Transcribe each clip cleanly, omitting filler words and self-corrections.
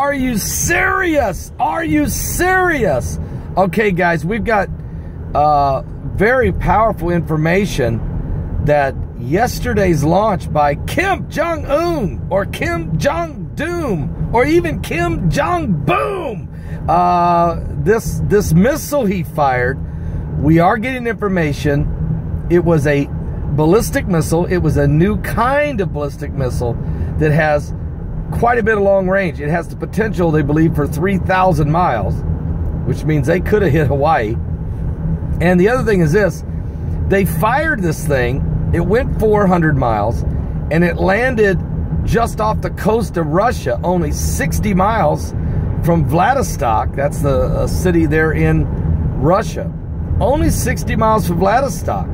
Are you serious? Are you serious? Okay, guys, we've got very powerful information that yesterday's launch by Kim Jong-un or Kim Jong-doom or even Kim Jong-boom, this missile he fired, we are getting information. It was a ballistic missile. It was a new kind of ballistic missile that has quite a bit of long range. It has the potential, they believe, for 3,000 miles, which means they could have hit Hawaii. And the other thing is this, they fired this thing, it went 400 miles, and it landed just off the coast of Russia, only 60 miles from Vladivostok. That's the city there in Russia. Only 60 miles from Vladivostok.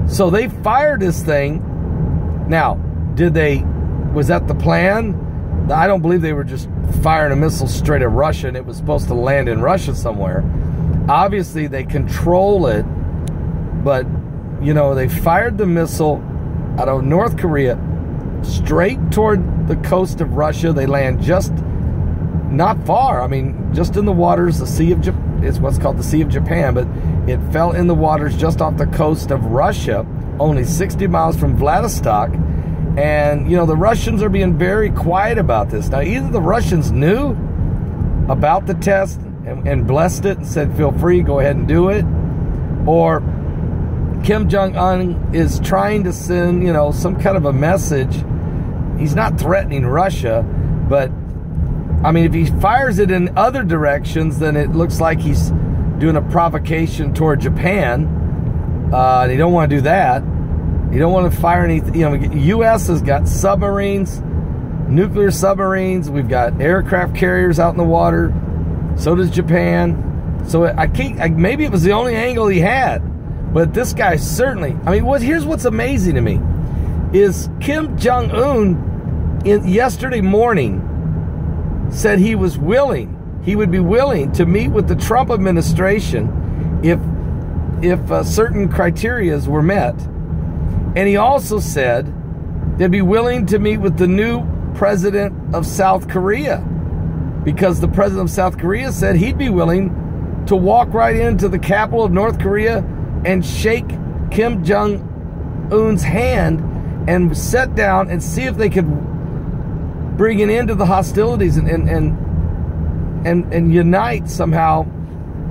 So they fired this thing. Now, was that the plan? I don't believe they were just firing a missile straight at Russia and it was supposed to land in Russia somewhere. Obviously, they control it, but, you know, they fired the missile out of North Korea straight toward the coast of Russia. They land just not far. I mean, just in the waters, the Sea of Japan. It's what's called the Sea of Japan, but it fell in the waters just off the coast of Russia, only 60 miles from Vladivostok. And, you know, the Russians are being very quiet about this. Now, either the Russians knew about the test and blessed it and said, feel free, go ahead and do it, or Kim Jong-un is trying to send, you know, some kind of a message. He's not threatening Russia, but I mean, if he fires it in other directions, then it looks like he's doing a provocation toward Japan. And you don't want to do that. You don't want to fire anything. You know, the U.S. has got submarines, nuclear submarines. We've got aircraft carriers out in the water. So does Japan. So maybe it was the only angle he had. But this guy certainly, I mean, here's what's amazing to me, is Kim Jong-un yesterday morning said he would be willing to meet with the Trump administration if certain criteria were met. And he also said they'd be willing to meet with the new president of South Korea, because the president of South Korea said he'd be willing to walk right into the capital of North Korea and shake Kim Jong-un's hand and sit down and see if they could bring an end to the hostilities and unite somehow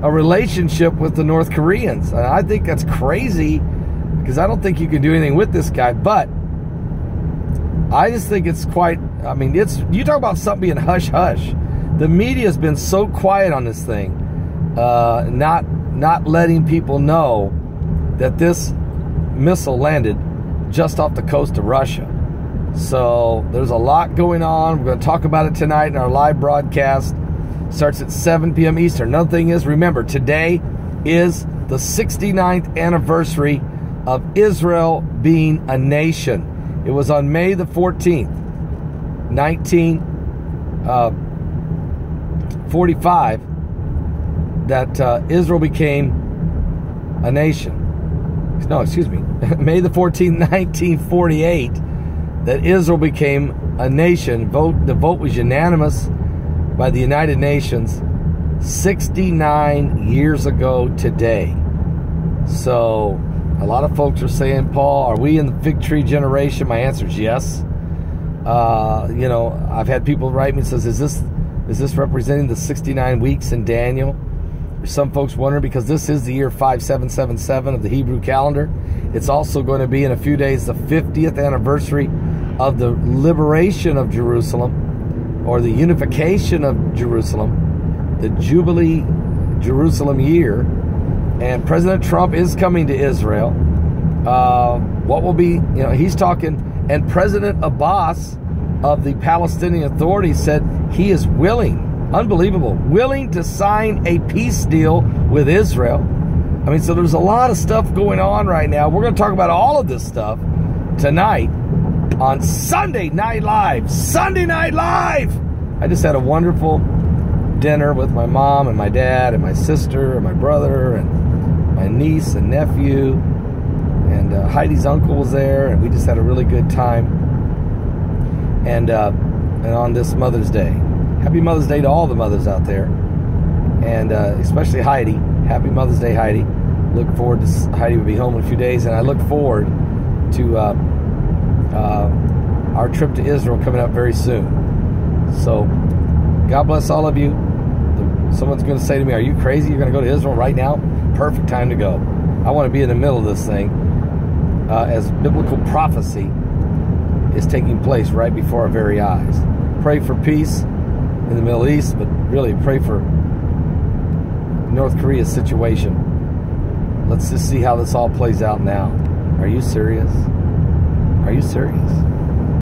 a relationship with the North Koreans. I think that's crazy, because I don't think you can do anything with this guy, but I just think it's quite, I mean, you talk about something being hush-hush. The media has been so quiet on this thing, not letting people know that this missile landed just off the coast of Russia. So there's a lot going on. We're going to talk about it tonight in our live broadcast. Starts at 7 p.m. Eastern. Another thing is, remember, today is the 69th anniversary of Israel being a nation. It was on May the 14th, 1945, that Israel became a nation. No, excuse me. May the 14th, 1948, that Israel became a nation. The vote was unanimous by the United Nations 69 years ago today. So a lot of folks are saying, Paul, are we in the fig tree generation? My answer is yes. You know, I've had people write me and says, is this representing the 69 weeks in Daniel? Some folks wonder, because this is the year 5777 of the Hebrew calendar. It's also going to be in a few days the 50th anniversary of the liberation of Jerusalem, or the unification of Jerusalem, the Jubilee Jerusalem year. And President Trump is coming to Israel. What will be, you know, he's talking, and President Abbas of the Palestinian Authority said he is willing, unbelievable, willing to sign a peace deal with Israel. I mean, so there's a lot of stuff going on right now. We're going to talk about all of this stuff tonight on Sunday Night Live. Sunday Night Live! I just had a wonderful dinner with my mom and my dad and my sister and my brother and my niece and nephew, and Heidi's uncle was there, and we just had a really good time. And on this Mother's Day, Happy Mother's Day to all the mothers out there. And especially Heidi. Happy Mother's Day, Heidi. Look forward to... Heidi will be home in a few days. And I look forward to our trip to Israel coming up very soon. So, God bless all of you. Someone's going to say to me, are you crazy? You're going to go to Israel right now? Perfect time to go. I want to be in the middle of this thing as biblical prophecy is taking place right before our very eyes. Pray for peace in the Middle East, but really pray for North Korea's situation. Let's just see how this all plays out now. Are you serious? Are you serious?